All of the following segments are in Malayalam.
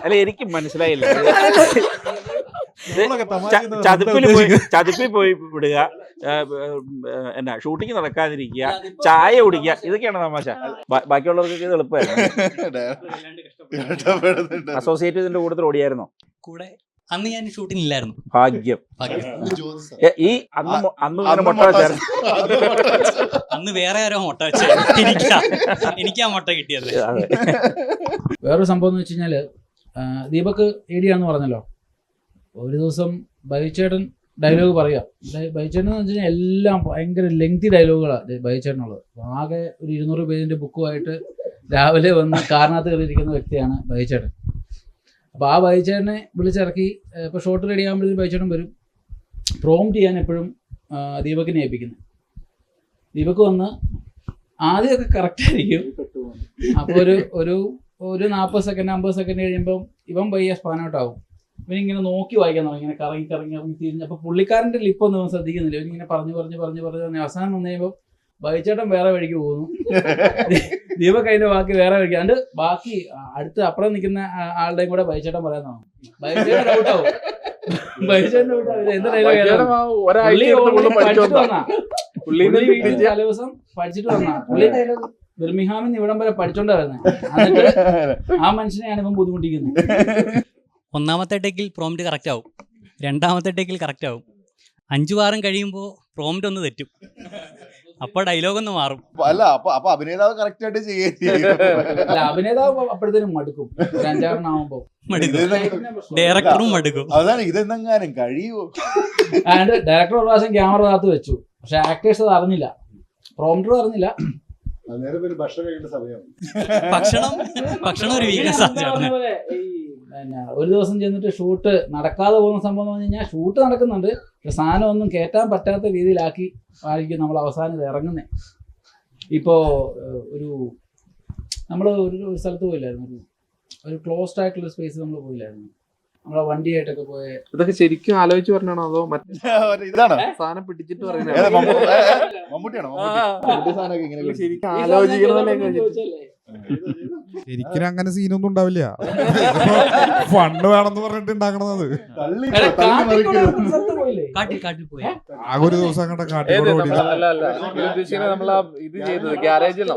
അല്ല എനിക്ക് മനസ്സിലായില്ല. ചതുപ്പിൽ പോയി വിടുക, എന്നാ ഷൂട്ടിങ് നടക്കാതിരിക്കുക, ചായ കുടിക്കുക, ഇതൊക്കെയാണ് തമാശ. ബാക്കിയുള്ളവർക്ക് ഇത് എളുപ്പമായിരുന്നു. അസോസിയേറ്റ് ഇതിന്റെ കൂട്ടത്തിൽ ഓടിയായിരുന്നോ? കൂടെ അന്ന് ഞാൻ ഷൂട്ടിംഗ് ഇല്ലായിരുന്നു. ഭാഗ്യം. ഈ അന്ന് മുട്ട വെച്ചായിരുന്നു. അന്ന് വേറെ ആരോ മുട്ട വെച്ച എനിക്കാ മുട്ട കിട്ടിയത്. വേറൊരു സംഭവം എന്ന് വെച്ച് കഴിഞ്ഞാല്, ദീപക് ഏടിയാന്ന് പറഞ്ഞല്ലോ. ഒരു ദിവസം ബൈചേട്ടൻ ഡയലോഗ് പറയാം. ബൈചേട്ടൻ എന്ന് വെച്ച് കഴിഞ്ഞാൽ എല്ലാം ഭയങ്കര ലെങ്തി ഡയലോഗുകളാണ് ബൈചേട്ടനുള്ളത്. ആകെ ഒരു 200 പേജിന്റെ ബുക്കുമായിട്ട് രാവിലെ വന്ന് കാറിനകത്ത് കയറിയിരിക്കുന്ന വ്യക്തിയാണ് ബൈചേട്ടൻ. അപ്പോൾ ആ ബൈചേട്ടനെ വിളിച്ചിറക്കി. ഇപ്പോൾ ഷോട്ട് റെഡി ആകുമ്പോഴത്തേക്കും ബൈചേട്ടൻ വരും. പ്രോംപ്റ്റ് ചെയ്യാൻ എപ്പോഴും ദീപകിനെ ഏൽപ്പിക്കുന്നത്. ദീപക് വന്ന് ആദ്യമൊക്കെ കറക്റ്റായിരിക്കും. അപ്പോൾ ഒരു 40 സെക്കൻഡ് 50 സെക്കൻഡ് കഴിയുമ്പം ഇവൻ പയ്യെ സ്പാൻ ഔട്ട് ആവും. ഇവനിങ്ങനെ നോക്കി വായിക്കാൻ തുടങ്ങി, ഇങ്ങനെ കറങ്ങി തിരിഞ്ഞ്. അപ്പോൾ പുള്ളിക്കാരൻ്റെ ലിപ്പൊന്നും ശ്രദ്ധിക്കുന്നില്ല. ഇവനിങ്ങനെ പറഞ്ഞു അവസാനം വന്നു കഴിയുമ്പോൾ ബൈചേട്ടൻ വേറെ വഴിക്ക് പോകുന്നു, ദീപക് അതിന്റെ ബാക്കി വേറെ വഴിക്ക്. അതുകൊണ്ട് ബാക്കി അടുത്ത് അപ്പുറം നിൽക്കുന്ന ആളുടെയും കൂടെ ബൈചേട്ടൻ പറയാനാവും. ബൈചേട്ടൻ ഔട്ടാവും. ബൈചേട്ടൻ ഔട്ടാവും. എന്താ ദിവസം പഠിച്ചിട്ട് വന്നാ പുള്ളി ബിർമിഹാമിൽ ഇവിടം വരെ പഠിച്ചോണ്ടാ വരുന്നത്. എന്നിട്ട് ആ മനുഷ്യനെയാണ് ഇവൻ ബുദ്ധിമുട്ടിക്കുന്നത്. ഒന്നാമത്തെ ടേക്കിൽ പ്രോംപ്റ്റ് കറക്റ്റ് ആവും, രണ്ടാമത്തെ ടേക്കിൽ കറക്റ്റ് ആവും, 5 വാരം കഴിയുമ്പോൾ പ്രോംപ്റ്റ് ഒന്ന് തെറ്റും, അപ്പൊ ഡയലോഗ് ഒന്ന് മാറും. അല്ല അപ്പൊ അഭിനേതാവ് കറക്റ്റ് ആയിട്ട് അല്ല, അഭിനേതാവ് അപ്പോഴത്തേനും മടുക്കും. 5-6 ഡയറക്ടറും മടുക്കും. അതാണ് ഇതെന്തെങ്ങാനും കഴിയുമോ. അതുകൊണ്ട് ഡയറക്ടർ ഒരു പ്രാവശ്യം ക്യാമറ കാത്ത് വെച്ചു. പക്ഷെ ആക്ടേഴ്സ് അത് അറിഞ്ഞില്ല, പ്രോംപ്റ്റർ അറിഞ്ഞില്ല. ഭക്ഷണം ഒരു വീക്ക്നെസ് ആണ്. ഒരു ദിവസം ചെന്നിട്ട് ഷൂട്ട് നടക്കാതെ പോകുന്ന സംഭവം എന്ന് പറഞ്ഞു കഴിഞ്ഞാൽ, ഷൂട്ട് നടക്കുന്നുണ്ട് പക്ഷെ സാധനം ഒന്നും കയറ്റാൻ പറ്റാത്ത രീതിയിലാക്കി ആയിരിക്കും നമ്മൾ അവസാനം ഇറങ്ങുന്നത്. ഇപ്പോൾ നമ്മൾ ഒരു സ്ഥലത്ത് പോയില്ലായിരുന്നു, ഒരു ക്ലോസ്ഡ് ആയിട്ടുള്ള സ്പേസ് നമ്മൾ പോയില്ലായിരുന്നു. നമ്മളെ വണ്ടിയായിട്ടൊക്കെ പോയ ഇതൊക്കെ ശരിക്കും ആലോചിച്ച് പറഞ്ഞാണോ അതോ ഇതാണ് സാധനം പിടിച്ചിട്ട് ശരിക്കും ശരിക്കും അങ്ങനെ സീനൊന്നും ഉണ്ടാവില്ല. ഫണ്ട് വേണമെന്ന് പറഞ്ഞിട്ട് ഉണ്ടാക്കണത്. ആകെ ഒരു ദിവസം അങ്ങോട്ട് കാട്ടിക്കൂടെ ഓടി. നമ്മളാ ഇത് ചെയ്തത് ഗ്യാരേജിലോ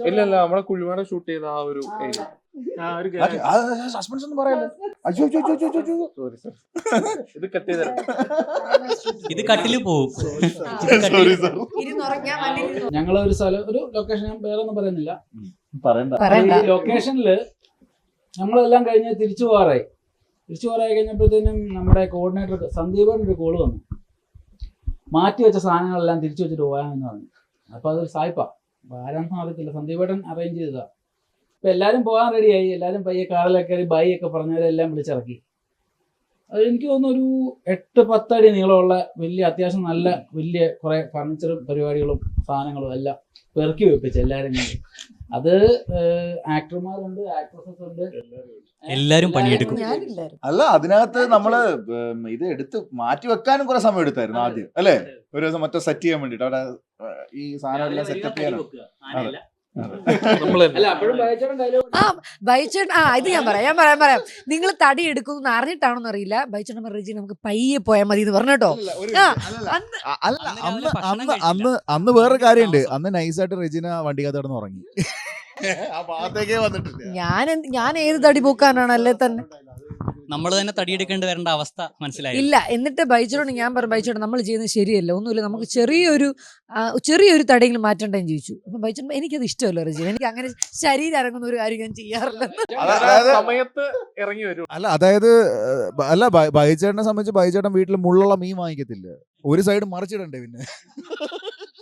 ഇല്ല നമ്മളെ കുഴിമട ഷൂട്ട് ചെയ്ത ആ ഒരു സസ്പെൻസ് ഒന്നും പറയല്ലേ. ഇത് കട്ട് ചെയ്തരാം. ഇത് കട്ടില് പോവും. ഞങ്ങളൊരു സ്ഥലം, ഒരു ലൊക്കേഷൻ, ഞാൻ വേറെ ഒന്നും പറയുന്നില്ല. ഈ ലൊക്കേഷനില് നമ്മളെല്ലാം കഴിഞ്ഞ് തിരിച്ചു പോകാറായി കഴിഞ്ഞപ്പോഴത്തേനും നമ്മുടെ കോർഡിനേറ്റർ സന്ദീപന്റെ ഒരു കോള് വന്നു. മാറ്റി വെച്ച സാധനങ്ങളെല്ലാം തിരിച്ചു വെച്ചിട്ട് പോകാമെന്ന് പറഞ്ഞു. അപ്പോൾ അതൊരു സായിപ്പാ, ആരാണെന്ന് അറിയത്തില്ല, സന്ദീപേട്ടൻ അറേഞ്ച് ചെയ്തതാ. അപ്പോൾ എല്ലാവരും പോകാൻ റെഡിയായി. എല്ലാവരും പയ്യെ കാറിലൊക്കെ കയറി ബൈ ഒക്കെ പറഞ്ഞവരെല്ലാം വിളിച്ചിറക്കി. അത് എനിക്ക് തോന്നുന്നു ഒരു 8-10 അടി നീളമുള്ള വലിയ, അത്യാവശ്യം നല്ല വലിയ കുറേ ഫർണിച്ചറും പരിപാടികളും സാധനങ്ങളും എല്ലാം പെറുക്കി വെപ്പിച്ച് എല്ലാവരും കൂടി. അത് ആക്ടർമാരുണ്ട്, ആക്ട്രസസ് ഉണ്ട്, എല്ലാരും പണിയെടുക്കും. അല്ല, അതിനകത്ത് നമ്മള് ഇത് എടുത്ത് മാറ്റി വെക്കാനും കുറെ സമയം എടുത്തായിരുന്നു ആദ്യം, അല്ലേ? ഒരു ദിവസം മറ്റേ സെറ്റ് ചെയ്യാൻ വേണ്ടിട്ട് അവിടെ ഈ സാധനം എല്ലാം സെറ്റപ്പ് ചെയ്യാനും. ബൈച്ചേട്ടൻ ഇത് ഞാൻ പറയാം. നിങ്ങൾ തടി എടുക്കുന്നു അറിഞ്ഞിട്ടാണോന്ന് അറിയില്ല. ബൈച്ചേട്ടൻ റെജി നമുക്ക് പയ്യെ പോയാൽ മതി എന്ന് പറഞ്ഞോ. അന്ന് വേറൊരു കാര്യമുണ്ട്. അന്ന് നൈസായിട്ട് റെജിന വണ്ടിക്കകത്ത് കിടന്ന് ഉറങ്ങി. ഞാൻ ഏത് തടി പോക്കാനാണ് അല്ലേ തന്നെ നമ്മൾ തന്നെ തടിയെടുക്കേണ്ടി വരേണ്ട അവസ്ഥ മനസ്സിലായി. ഇല്ല, എന്നിട്ട് ബൈച്ചോട് ഞാൻ പറഞ്ഞു, ബൈച്ചോട് നമ്മൾ ചെയ്യുന്നത് ശരിയല്ല, ഒന്നുമില്ല, നമുക്ക് ചെറിയൊരു തടിയെങ്കിലും മാറ്റണ്ടെന്ന് ചോദിച്ചു. അപ്പൊ ബൈച്ചോട് എനിക്കത് ഇഷ്ടമല്ല റജീന, എനിക്ക് അങ്ങനെ ശരീരം ഇറങ്ങുന്ന ഒരു കാര്യം ഞാൻ ചെയ്യാറില്ല. സമയത്ത് ഇറങ്ങി വരും. അതായത് ബൈച്ചേട്ടനെ സംബന്ധിച്ച് ബൈച്ചേട്ടൻ വീട്ടിൽ മുള്ളുള്ള മീൻ വാങ്ങിക്കത്തില്ല, ഒരു സൈഡ് മറിച്ചിടണ്ടേ. പിന്നെ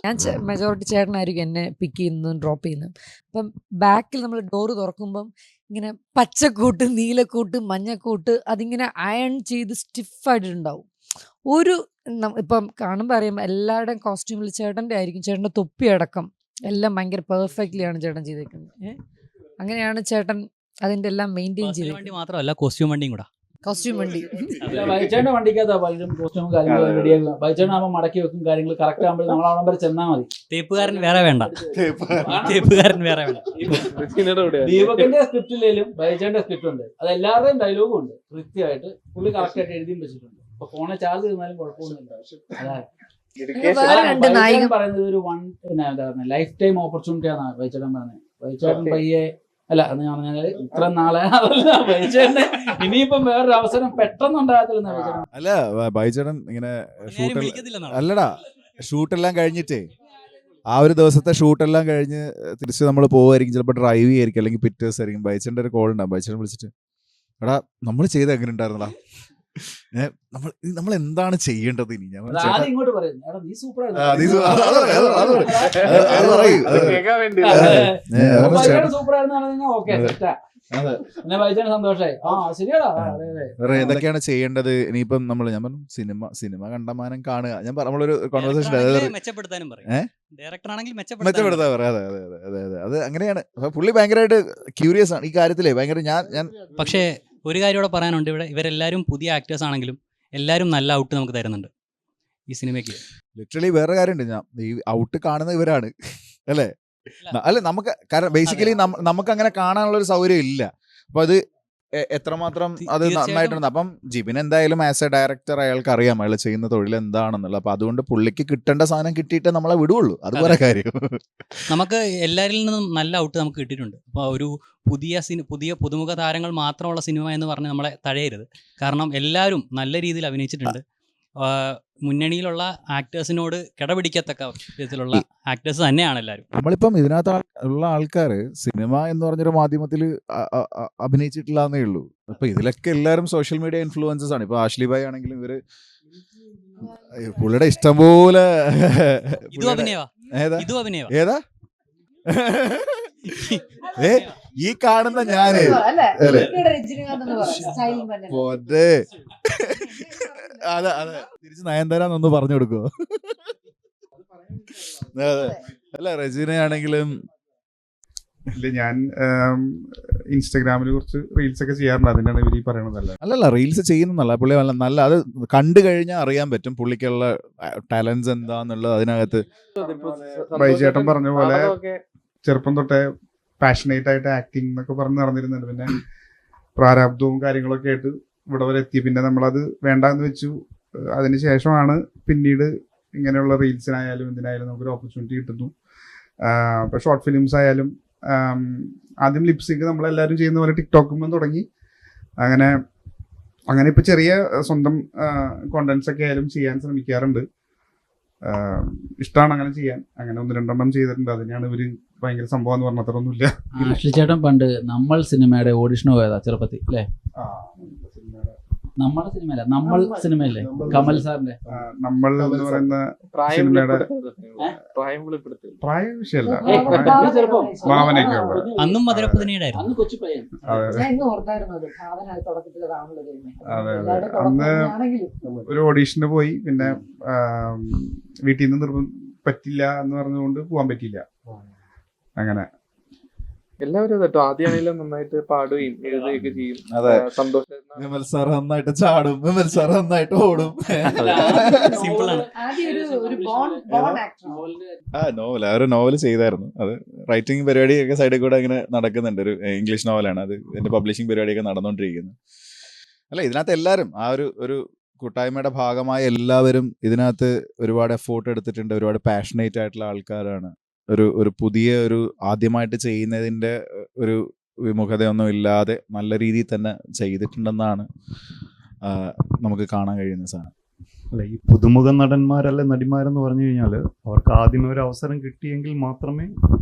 ഞാൻ മെജോറിറ്റി ചേട്ടനായിരിക്കും എന്നെ പിക്ക് ചെയ്യുന്നതും ഡ്രോപ്പ് ചെയ്യുന്നതും. അപ്പം ബാക്കിൽ നമ്മൾ ഡോറ് തുറക്കുമ്പം ഇങ്ങനെ പച്ചക്കൂട്ട്, നീലക്കൂട്ട്, മഞ്ഞക്കൂട്ട് അതിങ്ങനെ അയൺ ചെയ്ത് സ്റ്റിഫായിട്ടുണ്ടാവും. ഇപ്പം കാണുമ്പോൾ അറിയാം എല്ലാവരുടെയും കോസ്റ്റ്യൂമിൽ ചേട്ടൻ്റെ ആയിരിക്കും, ചേട്ടൻ്റെ തൊപ്പി അടക്കം എല്ലാം ഭയങ്കര പെർഫെക്റ്റ്ലി ആണ് ചേട്ടൻ ചെയ്തേക്കുന്നത്. അങ്ങനെയാണ് ചേട്ടൻ അതിൻ്റെ എല്ലാം മെയിൻറ്റെയിൻ ചെയ്തത്. വണ്ടി മാത്രമല്ല, കോസ്റ്റ്യൂം വണ്ടിയും കൂടെ കോസ്റ്റ്യൂം വണ്ടി. ബൈച്ചേട്ടന്റെ വണ്ടിക്കകത്താ പലരും കോസ്റ്റ്യൂമും കാര്യങ്ങളും റെഡിയാക്കുക. ബൈച്ചേട്ടൻ ആകുമ്പോൾ മടക്കി വെക്കും, കാര്യങ്ങൾ കറക്റ്റ് ആകുമ്പോൾ നമ്മൾ അവിടെ വരെ ചെന്നാൽ മതി. തേപ്പുകാരൻ വേറെ വേണ്ട, തേപ്പുകാരൻ വേറെ വേണ്ട. ദീപകിന്റെ സ്ക്രിപ്റ്റിലും ബൈച്ചേട്ടന്റെ സ്ക്രിപ്റ്റ് ഉണ്ട്, അത് എല്ലാവരുടെയും ഡയലോഗും ഉണ്ട് കൃത്യമായിട്ട്, പുള്ളി കറക്റ്റ് ആയിട്ട് എഴുതിയും വെച്ചിട്ടുണ്ട്. ഇപ്പൊ ഫോണിൽ ചാർജ് ചെയ്താലും കുഴപ്പമൊന്നുമില്ല. അതാണ് വേറെ രണ്ട് നായിക പറയുന്നത് ഒരു ലൈഫ് ടൈം ഓപ്പർച്യൂണിറ്റി ആണ് ബൈച്ചേട്ടൻ പറഞ്ഞത്. ബൈച്ചേട്ടൻ പയ്യെ അല്ല എന്ന് പറഞ്ഞാല് ഇത്ര നാളെ അതല്ല ബൈച്ചേട്ടന് ഇനിയിപ്പം വേറൊരു അവസരം പെട്ടെന്ന് ഉണ്ടാകത്തില്ലെന്ന് ബൈച്ചേട്ടൻ. അല്ല ബൈച്ചേട്ടൻ ഇങ്ങനെ ഷൂട്ട് വിളിക്കത്തില്ലെന്നാണ്. അല്ലടാ ഷൂട്ടെല്ലാം കഴിഞ്ഞിട്ടേ ആ ഒരു ദിവസത്തെ ഷൂട്ടെല്ലാം കഴിഞ്ഞ് തിരിച്ച് നമ്മൾ പോവായിരിക്കും, ചിലപ്പോൾ ഡ്രൈവ് ചെയ്യായിരിക്കും, അല്ലെങ്കിൽ പിറ്റേ ദിവസം ആയിരിക്കും. ബൈച്ചേട്ടൻ്റെ ഒരു കോൾ ഉണ്ടാവും. ബൈച്ചേട്ടൻ വിളിച്ചിട്ട് എടാ നമ്മൾ ചെയ്ത് എങ്ങനെ ഉണ്ടായിരുന്നടാ, നമ്മൾ എന്താണ് ചെയ്യേണ്ടത് ഇനി? ഞാൻ പറഞ്ഞു, ആദ്യം ഇങ്ങോട്ട് പറയുന്നു, എടാ നീ സൂപ്പർ സൂപ്പർ ആയിരുന്നു, ഓക്കെ സെറ്റാ. പിന്നെ ബൈച്ചേട്ടൻ സന്തോഷായി. ആ ശരിയാടാ, അതെ അതെ. എന്തൊക്കെയാണ് ചെയ്യേണ്ടത് ഇനിയിപ്പം ഞാൻ പറഞ്ഞു സിനിമ കണ്ടമാനം കാണുക. ഞാൻ നമ്മളൊരു കോൺവെർസേഷൻ മെച്ചപ്പെടുത്താനും പറയും. ഡയറക്ടർ ആണെങ്കിൽ മെച്ചപ്പെടുത്താ പറയാം. അതെ അതെ അതെ അതെ അതെ അത് അങ്ങനെയാണ്. അപ്പൊ പുള്ളി ഭയങ്കരമായിട്ട് ക്യൂരിയസ് ആണ് ഈ കാര്യത്തിലേ, ഭയങ്കര ഞാൻ പക്ഷേ ഒരു കാര്യം ഇവിടെ പറയാനുണ്ട്, ഇവരെല്ലാവരും പുതിയ ആക്ടേഴ്സ് ആണെങ്കിലും എല്ലാവരും നല്ല ഔട്ട് നമുക്ക് തരുന്നുണ്ട് ഈ സിനിമയ്ക്ക്. ലിറ്ററലി വേറെ കാര്യമുണ്ട്, ഞാൻ ഈ ഔട്ട് കാണുന്ന ഇവരാണ് അല്ലേ? അല്ല നമുക്ക് കാരണം ബേസിക്കലി നമുക്ക് അങ്ങനെ കാണാനുള്ള ഒരു സൗകര്യം ഇല്ല. അപ്പൊ അത് എത്രമാത്രം അത് നന്നായിട്ടുണ്ട്. അപ്പം ജിബിൻ എന്തായാലും ആസ് എ ഡയറക്ടർ അയാൾക്ക് അറിയാം അയാൾ ചെയ്യുന്ന തൊഴിൽ എന്താണെന്നുള്ളത്. അപ്പൊ അതുകൊണ്ട് പുള്ളിക്ക് കിട്ടേണ്ട സാധനം കിട്ടിയിട്ടേ നമ്മളെ വിടുള്ളൂ. അതുപോലെ കാര്യം നമുക്ക് എല്ലാവരിൽ നിന്നും നല്ല ഔട്ട് നമുക്ക് കിട്ടിയിട്ടുണ്ട്. അപ്പോൾ ഒരു പുതിയ പുതുമുഖ താരങ്ങൾ മാത്രമുള്ള സിനിമ എന്ന് പറഞ്ഞ് നമ്മളെ തഴയരുത്. കാരണം എല്ലാവരും നല്ല രീതിയിൽ അഭിനയിച്ചിട്ടുണ്ട്. മുന്നണിയിലുള്ള ആക്ടേഴ്സിനോട് കിടപിടിക്കത്തക്ക വിധത്തിലുള്ള ആക്ടേഴ്സ് തന്നെയാണ് എല്ലാവരും. നമ്മളിപ്പം ഇതിനകത്ത് ഉള്ള ആൾക്കാർ സിനിമ എന്ന് പറഞ്ഞൊരു മാധ്യമത്തിൽ അഭിനയിച്ചിട്ടില്ല എന്നേ ഉള്ളൂ. അപ്പൊ ഇതിലൊക്കെ എല്ലാവരും സോഷ്യൽ മീഡിയ ഇൻഫ്ലുവൻസേഴ്സ് ആണ്. ഇപ്പൊ ആഷ്ലി ഭായ് ആണെങ്കിലും ഇവര് പുള്ളിയുടെ ഇഷ്ടംപോലെ ഏതാ ഈ കാണുന്ന ഞാന് അതെ അതെ തിരിച്ച് നയൻതാരാന്നൊന്ന് പറഞ്ഞു കൊടുക്കുവോ? അതെ അല്ല റെജീനയാണെങ്കിലും ഇല്ല, ഞാൻ ഇൻസ്റ്റാഗ്രാമിൽ കുറച്ച് റീൽസ് ഒക്കെ ചെയ്യാറുണ്ട്. അതിനാണ് ഇവർ ഈ പറയണതല്ല. അല്ലല്ല റീൽസ് ചെയ്യുന്നല്ല പുള്ളി നല്ല അത് കണ്ടു കഴിഞ്ഞാൽ അറിയാൻ പറ്റും പുള്ളിക്കുള്ള ടാലൻസ് എന്താന്നുള്ളത് അതിനകത്ത്. ബൈചേട്ടൻ പറഞ്ഞ പോലെ ചെറുപ്പം തൊട്ടേ പാഷനേറ്റ് ആയിട്ട് ആക്ടിങ് എന്നൊക്കെ പറഞ്ഞ് നടന്നിരുന്നുണ്ട്. പിന്നെ പ്രാരാബ്ദവും കാര്യങ്ങളൊക്കെ ആയിട്ട് ഇവിടെ വരെ എത്തി. പിന്നെ നമ്മളത് വേണ്ടാന്ന് വെച്ചു. അതിന് ശേഷമാണ് പിന്നീട് ഇങ്ങനെയുള്ള റീൽസിനായാലും എന്തിനായാലും നമുക്കൊരു ഓപ്പർച്യൂണിറ്റി കിട്ടുന്നു. ഇപ്പോൾ ഷോർട്ട് ഫിലിംസ് ആയാലും ആദ്യം ലിപ്സിങ് നമ്മളെല്ലാവരും ചെയ്യുന്ന പോലെ ടിക്ടോക്കുമ്പോൾ തുടങ്ങി. അങ്ങനെ ഇപ്പോൾ ചെറിയ സ്വന്തം കോണ്ടന്റ്സ് ഒക്കെ ആയാലും ചെയ്യാൻ ശ്രമിക്കാറുണ്ട്. ഇഷ്ടമാണ് അങ്ങനെ ചെയ്യാൻ. അങ്ങനെ 1-2 ചെയ്തിട്ടുണ്ട്. അതിനാണ് ഇവര് ഭയങ്കര സംഭവം എന്ന് പറഞ്ഞത്രൊന്നുമില്ല. ആഷ്ലി ചേട്ടൻ പണ്ട് നമ്മൾ സിനിമയുടെ ഓഡിഷന് പോയതാ ചെറുപ്പത്തിൽ അല്ലേ? നമ്മുടെ സിനിമയല്ല, നമ്മൾ സിനിമയല്ലേ കമൽ സാറിന്റെ നമ്മൾ എന്ന് പറയുന്ന സിനിമയുടെ പ്രായ വിഷയമല്ല, ഭാവനയൊക്കെ ഉള്ള അന്നും മധുരപ്പതിനിയുടെയായിരുന്നു. അന്ന് കൊച്ചു പയ്യൻ. ഞാൻ ഇന്ന് ഓർത്തായിരുന്നു അത്. ഭാവന തുടക്കത്തിൽ കാണുന്നത്. അതെ അതെ. അന്ന് ഒരു ഓഡീഷന് പോയി. പിന്നെ വീട്ടിൽ നിന്ന് പറ്റില്ല എന്ന് പറഞ്ഞുകൊണ്ട് പോകാൻ പറ്റിയില്ല. അങ്ങനെ എല്ലാവരും കേട്ടോ ആദ്യമാണെങ്കിലും നന്നായിട്ട് പാടുകയും എഴുതുകയൊക്കെ ചെയ്യും. അതെ. സന്തോഷം. വിമൽ സാർ നന്നായിട്ട് ചാടും, വിമൽ സാർ നന്നായിട്ട് ഓടും. സിമ്പിൾ ആണ്. നോവൽ ഒരു നോവൽ ചെയ്തായിരുന്നു. അത് റൈറ്റിംഗ് പരിപാടിയൊക്കെ സൈഡിൽ കൂടെ അങ്ങനെ നടക്കുന്നുണ്ട്. ഒരു ഇംഗ്ലീഷ് നോവലാണ് അത്. എന്റെ പബ്ലിഷിംഗ് പരിപാടിയൊക്കെ നടന്നുകൊണ്ടിരിക്കുന്നത്. അല്ല ഇതിനകത്ത് എല്ലാവരും ആ ഒരു കൂട്ടായ്മയുടെ ഭാഗമായ എല്ലാവരും ഇതിനകത്ത് ഒരുപാട് എഫോർട്ട് എടുത്തിട്ടുണ്ട്. ഒരുപാട് പാഷനേറ്റ് ആയിട്ടുള്ള ആൾക്കാരാണ്. ഒരു പുതിയ ആദ്യമായിട്ട് ചെയ്യുന്നതിൻ്റെ ഒരു വിമുഖതയൊന്നും ഇല്ലാതെ നല്ല രീതിയിൽ തന്നെ ചെയ്തിട്ടുണ്ടെന്നാണ് നമുക്ക് കാണാൻ കഴിയുന്ന സാധനം. അല്ല ഈ പുതുമുഖ നടന്മാരല്ല നടിമാരെന്ന് പറഞ്ഞു കഴിഞ്ഞാൽ അവർക്ക് ആദ്യമേ ഒരു അവസരം കിട്ടിയെങ്കിൽ മാത്രമേ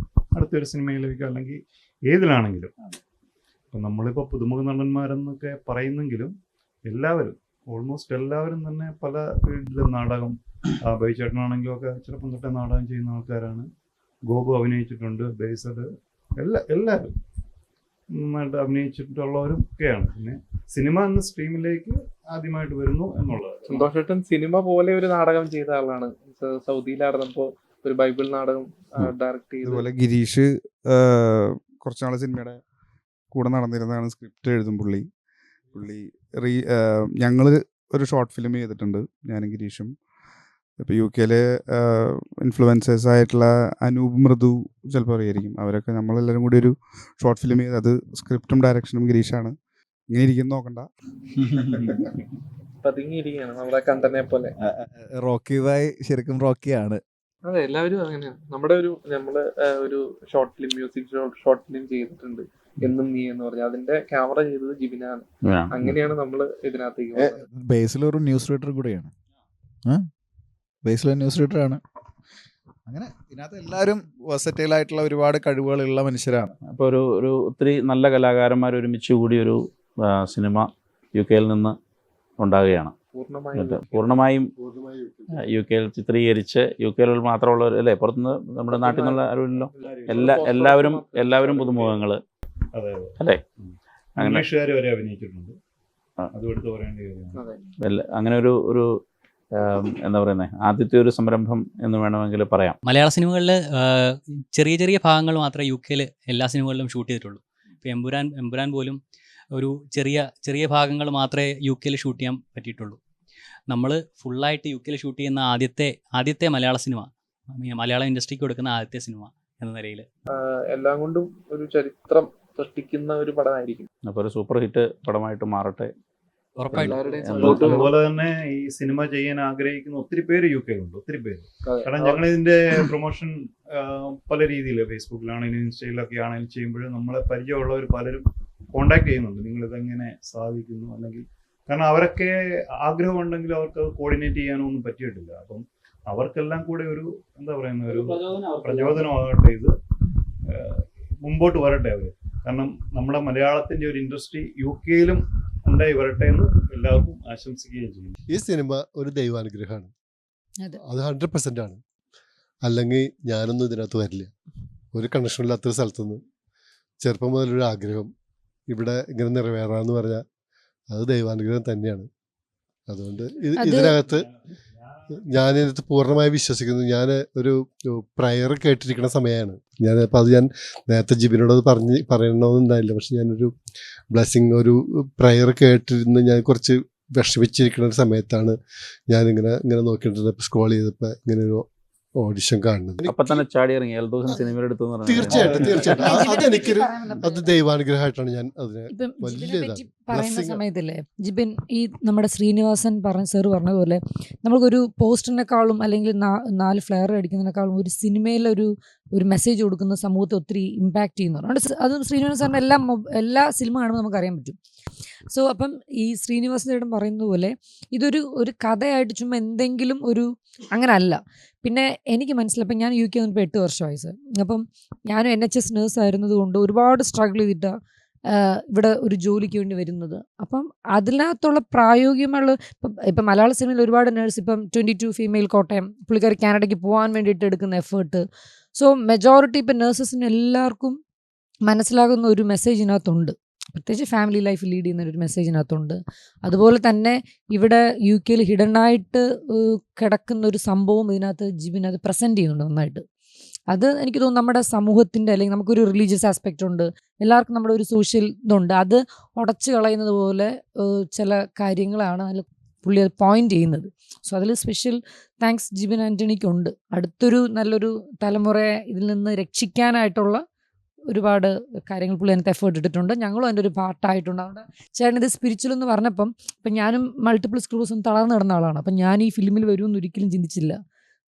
അടുത്തൊരു സിനിമയിലേക്ക് അല്ലെങ്കിൽ ഏതിലാണെങ്കിലും. ഇപ്പം നമ്മളിപ്പോൾ പുതുമുഖ നടന്മാരെന്നൊക്കെ പറയുന്നെങ്കിലും എല്ലാവരും ഓൾമോസ്റ്റ് എല്ലാവരും തന്നെ പല ഫീൽഡിലും നാടകം, ബൈചേട്ടനാണെങ്കിലും ഒക്കെ ചെറുപ്പം തൊട്ടേ നാടകം ചെയ്യുന്ന ആൾക്കാരാണ്. ഗോപു അഭിനയിച്ചിട്ടുണ്ട്, ബേസഡ് എല്ലാവരും നന്നായിട്ട് അഭിനയിച്ചിട്ടുള്ളവരും ഒക്കെയാണ്. പിന്നെ സിനിമ എന്ന സ്ട്രീമിലേക്ക് ആദ്യമായിട്ട് വരുന്നു എന്നുള്ളത്. സന്തോഷേട്ടൻ സിനിമ പോലെ ഒരു നാടകം ചെയ്ത ആളാണ്. സൗദിയിലായിരുന്നപ്പോ ഒരു ബൈബിൾ നാടകം ഡയറക്ട് ചെയ്തു. അതുപോലെ ഗിരീഷ് കുറച്ചുനാൾ സിനിമയുടെ കൂടെ നടന്നിരുന്നതാണ്. സ്ക്രിപ്റ്റ് എഴുതും പുള്ളി ഞങ്ങൾ ഒരു ഷോർട്ട് ഫിലിം ചെയ്തിട്ടുണ്ട്, ഞാനും ഗിരീഷും. ഇപ്പോൾ യു കെയിലെ ഇൻഫ്ലുവൻസേഴ്സ് ആയിട്ടുള്ള അനൂപ് മൃദു ചിലപ്പോൾ അറിയായിരിക്കും. അവരൊക്കെ നമ്മളെല്ലാവരും കൂടി ഒരു ഷോർട്ട് ഫിലിം ചെയ്ത്, അത് സ്ക്രിപ്റ്റും ഡയറക്ഷനും ഗിരീഷാണ്. ഇങ്ങനെ ഇരിക്കുന്നു നോക്കണ്ട. പതുങ്ങിയിരിക്കുകയാണ് നമ്മുടെ കണ്ടനെ പോലെ. റോക്കി ബായ് ശരിക്കും റോക്കിയാണ്. അതെ, എല്ലാവരും അങ്ങനെയാണ്. നമ്മള് ഒരു short film, music short film ചെയ്തിട്ടുണ്ട്, എന്നും നീ എന്ന് പറഞ്ഞ. അതിന്റെ ക്യാമറ ചെയ്തത് ജിബിനാണ്. അങ്ങനെയാണ് നമ്മള് ഇതിനകത്തേക്ക് പോകുന്നത്. ബേസിലൊരു ന്യൂസ് റീഡർ കൂടെയാണ്. ബേസിലെ ന്യൂസ് റീഡറാണ്. അങ്ങനെ ഇതിനകത്ത് എല്ലാവരും വെർസറ്റൈൽ ആയിട്ടുള്ള ഒരുപാട് കഴിവുകളുള്ള മനുഷ്യരാണ്. അപ്പോൾ ഒരു ഒത്തിരി നല്ല കലാകാരന്മാർ ഒരുമിച്ച് കൂടി ഒരു സിനിമ യു കെയിൽ നിന്ന് ഉണ്ടാകുകയാണ്. പൂർണ്ണമായും യു കെയിൽ ചിത്രീകരിച്ച്, യു കെയിൽ മാത്രമുള്ളവർ അല്ലേ, പുറത്തുനിന്ന് നമ്മുടെ നാട്ടിൽ നിന്നുള്ള ആരുമില്ലല്ലോ, എല്ലാവരും പുതുമുഖങ്ങൾ അല്ലേ, അങ്ങനെ അങ്ങനെ ഒരു എന്താ പറയുന്നത്, ആദ്യത്തെ ഒരു സംരംഭം എന്ന് വേണമെങ്കിൽ പറയാം. മലയാള സിനിമകളിൽ ചെറിയ ചെറിയ ഭാഗങ്ങൾ മാത്രമേ യു കെയിൽ എല്ലാ സിനിമകളിലും ഷൂട്ട് ചെയ്തിട്ടുള്ളൂ. ഇപ്പോൾ എമ്പുരാൻ പോലും ഒരു ചെറിയ ഭാഗങ്ങൾ മാത്രമേ യു കെയിൽ ഷൂട്ട് ചെയ്യാൻ പറ്റിയിട്ടുള്ളൂ. നമ്മൾ ഫുള്ളായിട്ട് യു കെയിൽ ഷൂട്ട് ചെയ്യുന്ന ആദ്യത്തെ മലയാള സിനിമ, മലയാള ഇൻഡസ്ട്രിക്ക് കൊടുക്കുന്ന ആദ്യത്തെ സിനിമ എന്ന നിലയിൽ എല്ലാം കൊണ്ടും ഒരു ചരിത്രം സൃഷ്ടിക്കുന്ന ഒരു പടമായിരിക്കും. അപ്പോൾ ഒരു സൂപ്പർ ഹിറ്റ് പടമായിട്ട് മാറട്ടെ. അതുപോലെ തന്നെ ഈ സിനിമ ചെയ്യാൻ ആഗ്രഹിക്കുന്ന ഒത്തിരി പേര് യു കെയിലുണ്ട്, ഒത്തിരി പേര്. കാരണം ഞങ്ങൾ ഇതിന്റെ പ്രൊമോഷൻ പല രീതിയിൽ ഫേസ്ബുക്കിലാണെങ്കിലും ഇൻസ്റ്റയിലൊക്കെ ആണെങ്കിലും ചെയ്യുമ്പോൾ നമ്മളെ പരിചയമുള്ളവർ പലരും കോണ്ടാക്ട് ചെയ്യുന്നുണ്ട്, നിങ്ങളിതെങ്ങനെ സാധിക്കുന്നു, അല്ലെങ്കിൽ കാരണം അവരൊക്കെ ആഗ്രഹം ഉണ്ടെങ്കിൽ അവർക്ക് കോർഡിനേറ്റ് ചെയ്യാനൊന്നും പറ്റിയിട്ടില്ല. അപ്പം അവർക്കെല്ലാം കൂടെ ഒരു എന്താ പറയുന്ന ഒരു പ്രചോദനമാകട്ടെ, ഇത് മുമ്പോട്ട് വരട്ടെ അവർ. കാരണം നമ്മുടെ മലയാളത്തിന്റെ ഒരു ഇൻഡസ്ട്രി യു കെയിലും ഉണ്ടായി വരട്ടെ എന്ന് എല്ലാവർക്കും ആശംസിക്കുകയും ചെയ്യും. ഈ സിനിമ ഒരു ദൈവാനുഗ്രഹമാണ്, അത് 100% ആണ്. അല്ലെങ്കിൽ ഞാനൊന്നും ഇതിനകത്ത് വരില്ല. ഒരു കണക്ഷനില്ലാത്തൊരു സ്ഥലത്തുനിന്ന് ചെറുപ്പം മുതലൊരു ആഗ്രഹം ഇവിടെ ഇങ്ങനെ നിറവേറാന്ന് പറഞ്ഞാൽ അത് ദൈവാനുഗ്രഹം തന്നെയാണ്. അതുകൊണ്ട് ഇതിനകത്ത് ഞാനിതിനകത്ത് പൂർണ്ണമായി വിശ്വസിക്കുന്നു. ഞാൻ ഒരു പ്രയർ കേട്ടിരിക്കുന്ന സമയമാണ് അപ്പോൾ അത് ഞാൻ നേരത്തെ ജിബിനോട് പറയണമെന്നുണ്ടായില്ല. പക്ഷെ ഞാനൊരു ബ്ലെസ്സിങ്, ഒരു പ്രയർ കേട്ടിരുന്ന് ഞാൻ കുറച്ച് വിഷമിച്ചിരിക്കുന്ന ഒരു സമയത്താണ് ഞാനിങ്ങനെ നോക്കിയിട്ടുണ്ട്. സ്ക്രോൾ ചെയ്തപ്പോൾ ഇങ്ങനെ ഒരു ഓഡിഷൻ കാണുന്നത്. അപ്പൊ തന്നെ ചാടി ഇറങ്ങി സിനിമ എടുത്തു. തീർച്ചയായിട്ടും അതെനിക്കൊരു അത് ദൈവാനുഗ്രഹമായിട്ടാണ് ഞാൻ അതിനെ പറയുന്ന സമയത്തില്ലേ ജിബിൻ, ഈ നമ്മുടെ ശ്രീനിവാസൻ സാറ് പറഞ്ഞതുപോലെ നമുക്കൊരു പോസ്റ്ററിനെക്കാളും അല്ലെങ്കിൽ 4 ഫ്ലെയർ അടിക്കുന്നതിനേക്കാളും ഒരു സിനിമയിലൊരു മെസ്സേജ് കൊടുക്കുന്ന സമൂഹത്തെ ഒത്തിരി ഇമ്പാക്ട് ചെയ്യുന്നതാണ്. അത് ശ്രീനിവാസൻ സാറിൻ്റെ എല്ലാ സിനിമ കാണുമ്പോൾ നമുക്കറിയാൻ പറ്റും. സോ അപ്പം ഈ ശ്രീനിവാസൻ ചേട്ടൻ പറയുന്നത് പോലെ ഇതൊരു കഥയായിട്ട് ചുമ്മാ എന്തെങ്കിലും അങ്ങനെ അല്ല. പിന്നെ എനിക്ക് മനസ്സിലായി, ഇപ്പം ഞാൻ യു കെ വന്നിപ്പോൾ 8 വർഷമായി സർ. അപ്പം ഞാനും NHS നേഴ്സ് ആയിരുന്നത് കൊണ്ട് ഒരുപാട് സ്ട്രഗിൾ ചെയ്തിട്ടാണ് ഇവിടെ ഒരു ജോലിക്ക് വേണ്ടി വരുന്നത്. അപ്പം അതിനകത്തുള്ള പ്രായോഗികമുള്ള ഇപ്പം മലയാള സിനിമയിൽ ഒരുപാട് നേഴ്സ്, ഇപ്പം 22 ഫീമെയിൽ കോട്ടയം പുള്ളിക്കാർ കാനഡയ്ക്ക് പോകാൻ വേണ്ടിയിട്ട് എടുക്കുന്ന എഫേർട്ട്. സോ മെജോറിറ്റി ഇപ്പം നേഴ്സസിന് എല്ലാവർക്കും മനസ്സിലാകുന്ന ഒരു മെസ്സേജ് ഇതിനകത്തുണ്ട്, പ്രത്യേകിച്ച് ഫാമിലി ലൈഫ് ലീഡ് ചെയ്യുന്ന ഒരു മെസ്സേജിനകത്തുണ്ട്. അതുപോലെ തന്നെ ഇവിടെ യു കെയിൽ ഹിഡനായിട്ട് കിടക്കുന്ന ഒരു സംഭവം ഇതിനകത്ത് ജിബിനകത്ത് പ്രസൻറ്റ് ചെയ്യുന്നുണ്ട് നന്നായിട്ട്. അത് എനിക്ക് തോന്നുന്നു നമ്മുടെ സമൂഹത്തിൻ്റെ, അല്ലെങ്കിൽ നമുക്കൊരു റിലീജിയസ് ആസ്പെക്റ്റ് ഉണ്ട്, എല്ലാവർക്കും നമ്മുടെ ഒരു സോഷ്യൽ ഇതുണ്ട്, അത് ഉടച്ചു കളയുന്നത് പോലെ ചില കാര്യങ്ങളാണ് അതിൽ പുള്ളി അത് പോയിന്റ് ചെയ്യുന്നത്. സോ അതിൽ സ്പെഷ്യൽ താങ്ക്സ് ജിബിൻ ആൻ്റണിക്കുണ്ട്. അടുത്തൊരു നല്ലൊരു തലമുറയെ ഇതിൽ നിന്ന് രക്ഷിക്കാനായിട്ടുള്ള ഒരുപാട് കാര്യങ്ങൾ പുള്ളി അതിനകത്ത് എഫേർട്ട് ഇട്ടിട്ടുണ്ട്. ഞങ്ങളും അതിൻ്റെ ഒരു പാർട്ടായിട്ടുണ്ട്. അതുകൊണ്ട് ചേട്ടൻ ഇത് സ്പിരിച്വൽ എന്ന് പറഞ്ഞപ്പം ഇപ്പം ഞാനും മൾട്ടിപ്പിൾ സ്ക്ലൂസും തളർന്നു കിടന്ന ആളാണ്. അപ്പം ഞാൻ ഈ ഫിലിമിൽ വരുമെന്ന് ഒരിക്കലും ചിന്തിച്ചില്ല.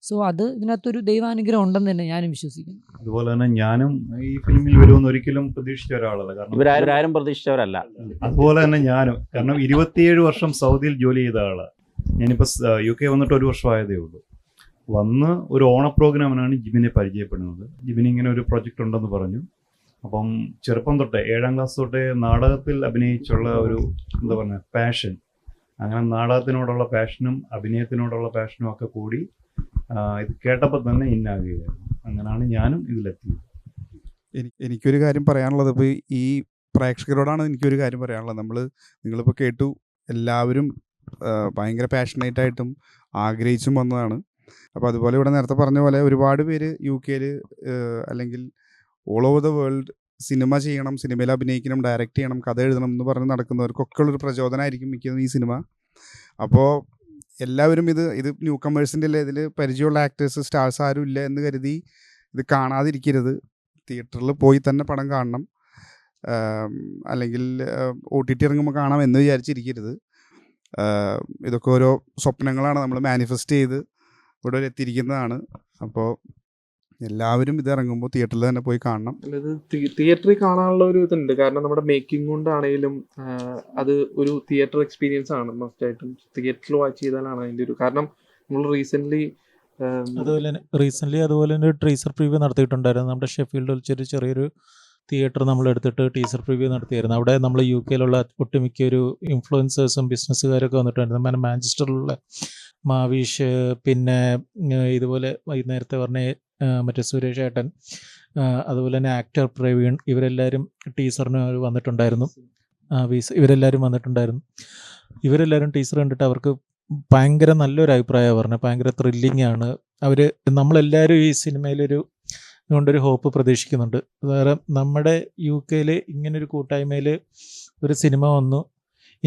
സോ അത് ഇതിനകത്തൊരു ദൈവാനുഗ്രഹം ഉണ്ടെന്ന് തന്നെ ഞാനും വിശ്വസിക്കുന്നു. അതുപോലെ തന്നെ ഞാനും ഈ ഫിലിമിൽ വരുമെന്ന് ഒരിക്കലും പ്രതീക്ഷിച്ച ഒരാളല്ല. കാരണം ഇവരാരും പ്രതീക്ഷിച്ചവരല്ല. അതുപോലെ തന്നെ ഞാനും, കാരണം 27 വർഷം സൗദിയിൽ ജോലി ചെയ്ത ആളാണ്. ഞാനിപ്പോൾ യു കെ വന്നിട്ട് 1 വർഷമായതേ ഉള്ളൂ. വന്ന് ഒരു ഓണ പ്രോഗ്രാമിനാണ് ജിബിനെ പരിചയപ്പെടുന്നത്. ജിബിന് ഇങ്ങനെ ഒരു പ്രൊജക്റ്റ് ഉണ്ടെന്ന് പറഞ്ഞു. അപ്പം ചെറുപ്പം തൊട്ടേ 7ാം ക്ലാസ് തൊട്ടേ നാടകത്തിൽ അഭിനയിച്ചുള്ള ഒരു എന്താ പറയുക പാഷൻ, അങ്ങനെ നാടകത്തിനോടുള്ള പാഷനും അഭിനയത്തിനോടുള്ള പാഷനും ഒക്കെ കൂടി ഇത് കേട്ടപ്പോൾ തന്നെ ഇന്നാകുകയായിരുന്നു. അങ്ങനെയാണ് ഞാനും ഇതിലെത്തിയത്. എനിക്കൊരു കാര്യം പറയാനുള്ളത്, ഇപ്പോൾ ഈ പ്രേക്ഷകരോടാണ് എനിക്കൊരു കാര്യം പറയാനുള്ളത്. നിങ്ങളിപ്പോൾ കേട്ടു, എല്ലാവരും ഭയങ്കര പാഷനേറ്റായിട്ടും ആഗ്രഹിച്ചും വന്നതാണ്. അപ്പോൾ അതുപോലെ ഇവിടെ നേരത്തെ പറഞ്ഞ പോലെ ഒരുപാട് പേര് യു കെയിൽ അല്ലെങ്കിൽ all over the world cinema ചെയ്യണം, സിനിമയിൽ അഭിനയിക്കണം, ഡയറക്റ്റ് ചെയ്യണം, കഥ എഴുതണം എന്ന് പറഞ്ഞ് നടക്കുന്നവർക്കൊക്കെ ഉള്ളൊരു പ്രചോദനമായിരിക്കും മിക്കതും ഈ സിനിമ. അപ്പോൾ എല്ലാവരും ഇത് ന്യൂ കമേഴ്സിൻ്റെ അല്ലേ, ഇതിൽ പരിചയമുള്ള ആക്ടേഴ്സ് സ്റ്റാർസ് ആരും ഇല്ല എന്ന് കരുതി ഇത് കാണാതിരിക്കരുത്. തിയേറ്ററിൽ പോയി തന്നെ പടം കാണണം, അല്ലെങ്കിൽ OTT ഇറങ്ങുമ്പോൾ കാണാം എന്ന് വിചാരിച്ചിരിക്കരുത്. ഇതൊക്കെ ഓരോ സ്വപ്നങ്ങളാണ്, നമ്മൾ മാനിഫെസ്റ്റ് ചെയ്ത് ഇവിടെ വരെ എത്തിയിരിക്കുന്നതാണ്. അപ്പോൾ എല്ലാവരും ഇത് ഇറങ്ങുമ്പോൾ തിയേറ്ററിൽ തന്നെ പോയി കാണണം. അല്ലത് തിയേറ്ററിൽ കാണാനുള്ള ഒരു ഇതുണ്ട്. കാരണം നമ്മുടെ മേക്കിംഗ് കൊണ്ടാണേലും അത് ഒരു തിയേറ്റർ എക്സ്പീരിയൻസ് ആണ്. മസ്റ്റായിട്ടും തിയേറ്ററിൽ വാച്ച് ചെയ്താലാണ് അതിൻ്റെ ഒരു കാരണം. നമ്മൾ റീസെൻ്റ്ലി അതുപോലെ തന്നെ ടീസർ പ്രിവ്യൂ നടത്തിയിട്ടുണ്ടായിരുന്നു. നമ്മുടെ ഷെഫീൽഡിൽ ചെറിയൊരു തിയേറ്റർ നമ്മൾ എടുത്തിട്ട് ടീസർ പ്രിവ്യൂ നടത്തിയായിരുന്നു. അവിടെ നമ്മൾ UK ഒട്ടുമിക്ക ഒരു ഇൻഫ്ലുവൻസേഴ്സും ബിസിനസ്സുകാരൊക്കെ വന്നിട്ടുണ്ടായിരുന്നു. മാഞ്ചസ്റ്ററിലുള്ള മാവീഷ്, പിന്നെ ഇതുപോലെ നേരത്തെ പറഞ്ഞ മറ്റേ സുരേഷ് ഏട്ടൻ, അതുപോലെ തന്നെ ആക്ടർ പ്രവീൺ, ഇവരെല്ലാവരും ടീസറിന് വന്നിട്ടുണ്ടായിരുന്നു. ഇവരെല്ലാവരും വന്നിട്ടുണ്ടായിരുന്നു. ഇവരെല്ലാവരും ടീസർ കണ്ടിട്ട് അവർക്ക് ഭയങ്കര നല്ലൊരു അഭിപ്രായമാണ് പറഞ്ഞത്. ഭയങ്കര ത്രില്ലിംഗ് ആണ്. നമ്മളെല്ലാവരും ഈ സിനിമയിലൊരു കൊണ്ടൊരു ഹോപ്പ് പ്രതീക്ഷിക്കുന്നുണ്ട്. വേറെ നമ്മുടെ UK ഇങ്ങനൊരു കൂട്ടായ്മയിൽ ഒരു സിനിമ വന്നു.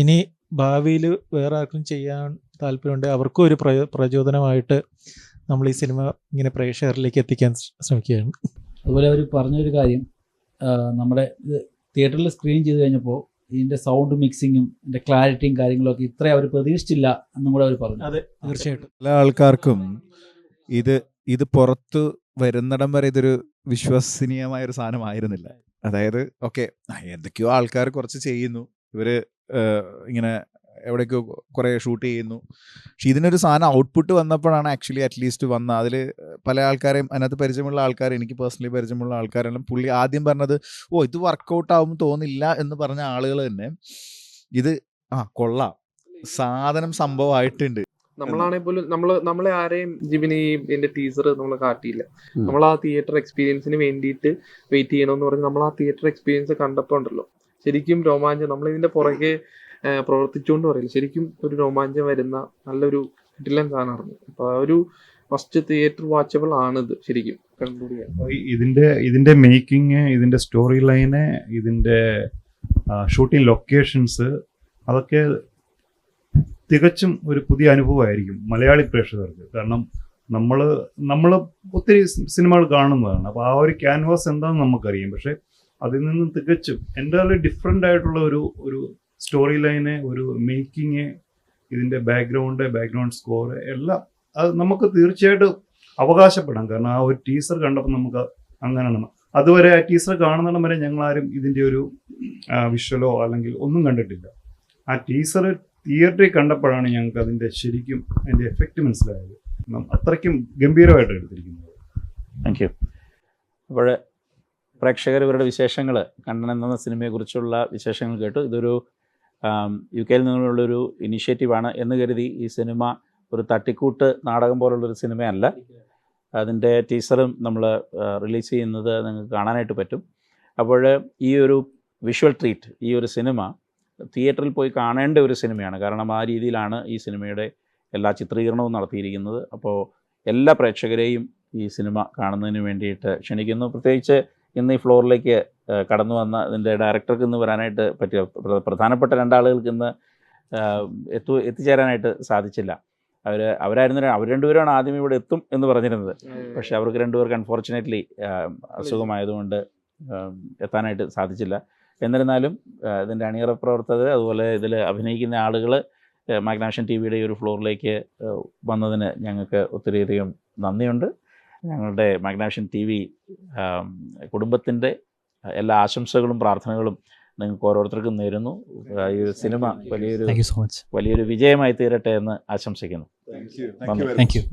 ഇനി ഭാവിയിൽ വേറെ ആർക്കും ചെയ്യാൻ താല്പര്യമുണ്ട്, അവർക്കും ഒരു പ്രചോദനമായിട്ട് നമ്മൾ ഈ സിനിമ ഇങ്ങനെ പ്രേക്ഷകരിലേക്ക് എത്തിക്കാൻ ശ്രമിക്കുകയാണ്. അതുപോലെ അവർ പറഞ്ഞൊരു കാര്യം, നമ്മുടെ ഇത് തിയേറ്ററിൽ സ്ക്രീൻ ചെയ്ത് കഴിഞ്ഞപ്പോൾ ഇതിൻ്റെ സൗണ്ട് മിക്സിങ്ങും ഇതിൻ്റെ ക്ലാരിറ്റിയും കാര്യങ്ങളൊക്കെ ഇത്രയും അവർ പ്രതീക്ഷിച്ചില്ല എന്നും കൂടെ അവർ പറഞ്ഞു. അതെ, തീർച്ചയായിട്ടും. പല ആൾക്കാർക്കും ഇത് പുറത്ത് വരുന്നിടം വരെ ഇതൊരു വിശ്വസനീയമായ ഒരു സാധനമായിരുന്നില്ല. അതായത് എന്തൊക്കെയോ ആൾക്കാർ കുറച്ച് ചെയ്യുന്നു, ഇവര് ഇങ്ങനെ എവിടേക്കോ കുറേ ഷൂട്ട് ചെയ്യുന്നു, പക്ഷെ ഇതിനൊരു സാധനം ഔട്ട്പുട്ട് വന്നപ്പോഴാണ് ആക്ച്വലി അറ്റ്ലീസ്റ്റ് വന്ന. അതിൽ പല ആൾക്കാരെയും അതിനകത്ത് പരിചയമുള്ള ആൾക്കാർ, എനിക്ക് പേഴ്സണലി പരിചയമുള്ള ആൾക്കാരെല്ലാം പുള്ളി ആദ്യം പറഞ്ഞത് ഇത് വർക്കൗട്ട് ആവും തോന്നില്ല എന്ന് പറഞ്ഞ ആളുകൾ തന്നെ ഇത് കൊള്ളാം, സാധനം സംഭവമായിട്ടുണ്ട്. നമ്മളാണെ പോലും നമ്മളെ ആരെയും ജിബിനെയും എന്റെ ടീസർ നമ്മൾ കാട്ടിയില്ല. നമ്മൾ ആ തിയേറ്റർ എക്സ്പീരിയൻസിന് വേണ്ടിയിട്ട് വെയിറ്റ് ചെയ്യണമെന്ന് പറഞ്ഞ് നമ്മൾ ആ തിയേറ്റർ എക്സ്പീരിയൻസ് കണ്ടപ്പോൾ ഉണ്ടല്ലോ ശരിക്കും രോമാഞ്ചം. നമ്മൾ ഇതിന്റെ പുറകെ പ്രവർത്തിച്ചുകൊണ്ട് പറയില്ല, ശരിക്കും ഒരു രോമാഞ്ചം വരുന്ന നല്ലൊരു കിടിലൻ സാധനമായിരുന്നു. അപ്പൊ ആ ഒരു ഫസ്റ്റ് തിയേറ്റർ വാച്ചബിൾ ആണിത് ശരിക്കും കണ്ടുപിടിക്കാൻ. ഇതിന്റെ മേക്കിംഗ്, ഇതിന്റെ സ്റ്റോറി ലൈന്, ഇതിന്റെ ഷൂട്ടിംഗ് ലൊക്കേഷൻസ്, അതൊക്കെ തികച്ചും ഒരു പുതിയ അനുഭവമായിരിക്കും മലയാളി പ്രേക്ഷകർക്ക്. കാരണം നമ്മൾ ഒത്തിരി സിനിമകൾ കാണുന്നതാണ്. അപ്പോൾ ആ ഒരു ക്യാൻവാസ് എന്താണെന്ന് നമുക്കറിയാം. പക്ഷെ അതിൽ നിന്നും തികച്ചും എൻ്റെ ഡിഫറെൻ്റ് ആയിട്ടുള്ള ഒരു സ്റ്റോറി ലൈന്, ഒരു മേക്കിങ്, ഇതിൻ്റെ ബാക്ക്ഗ്രൗണ്ട് സ്കോർ എല്ലാം അത് നമുക്ക് തീർച്ചയായിട്ടും അവകാശപ്പെടാം. കാരണം ആ ഒരു ടീസർ കണ്ടപ്പോൾ നമുക്ക് അങ്ങനെയാണ്. അതുവരെ ആ ടീസർ കാണുന്നിടം വരെ ഞങ്ങളാരും ഇതിൻ്റെ ഒരു വിഷ്വലോ അല്ലെങ്കിൽ ഒന്നും കണ്ടിട്ടില്ല. ആ ടീസർ തിയേറ്ററിൽ കണ്ടപ്പോഴാണ് ഞങ്ങൾക്ക് അതിൻ്റെ ശരിക്കും അതിൻ്റെ എഫക്റ്റ് മനസ്സിലായത്. അത്രയ്ക്കും ഗംഭീരമായിട്ട് എടുത്തിരിക്കുന്നത്. Thank you. അപ്പോൾ പ്രേക്ഷകർ ഇവരുടെ വിശേഷങ്ങൾ, കണ്ണൻ എന്ന സിനിമയെക്കുറിച്ചുള്ള വിശേഷങ്ങൾ കേട്ടു. ഇതൊരു UK നിന്നുള്ളൊരു ഇനിഷ്യേറ്റീവാണ് എന്ന് കരുതി ഈ സിനിമ ഒരു തട്ടിക്കൂട്ട് നാടകം പോലുള്ളൊരു സിനിമയല്ല. അതിൻ്റെ ടീസറും നമ്മൾ റിലീസ് ചെയ്യുന്നത് നിങ്ങൾക്ക് കാണാനായിട്ട് പറ്റും. അപ്പോൾ ഈ ഒരു വിഷ്വൽ ട്രീറ്റ്, ഈ ഒരു സിനിമ തിയേറ്ററിൽ പോയി കാണേണ്ട ഒരു സിനിമയാണ്. കാരണം ആ രീതിയിലാണ് ഈ സിനിമയുടെ എല്ലാ ചിത്രീകരണവും നടത്തിയിരിക്കുന്നത്. അപ്പോൾ എല്ലാ പ്രേക്ഷകരെയും ഈ സിനിമ കാണുന്നതിന് വേണ്ടിയിട്ട് ക്ഷണിക്കുന്നു. പ്രത്യേകിച്ച് ഇന്ന് ഈ ഫ്ലോറിലേക്ക് കടന്നു വന്ന ഇതിൻ്റെ ഡയറക്ടർക്ക് ഇന്ന് വരാനായിട്ട് പറ്റിയ പ്രധാനപ്പെട്ട രണ്ടാളുകൾക്ക് ഇന്ന് എത്തിച്ചേരാനായിട്ട് സാധിച്ചില്ല. അവർ രണ്ടുപേരാണ് ആദ്യം ഇവിടെ എത്തും എന്ന് പറഞ്ഞിരുന്നത്. പക്ഷേ അവർക്ക് രണ്ടുപേർക്ക് അൺഫോർച്ചുനേറ്റ്ലി അസുഖമായതുകൊണ്ട് എത്താനായിട്ട് സാധിച്ചില്ല. എന്നിരുന്നാലും ഇതിൻ്റെ അണിയറ പ്രവർത്തകർ, അതുപോലെ ഇതിൽ അഭിനയിക്കുന്ന ആളുകൾ മാഗ്നാഷൻ TVയുടെ ഈ ഒരു ഫ്ലോറിലേക്ക് വന്നതിന് ഞങ്ങൾക്ക് ഒത്തിരിയധികം നന്ദിയുണ്ട്. ഞങ്ങളുടെ മാഗ്നാഷൻ TV കുടുംബത്തിൻ്റെ എല്ലാ ആശംസകളും പ്രാർത്ഥനകളും നിങ്ങൾക്ക് ഓരോരുത്തർക്കും നേരുന്നു. ഈ ഒരു സിനിമ വലിയൊരു വിജയമായി തീരട്ടെ എന്ന് ആശംസിക്കുന്നു. Thank you.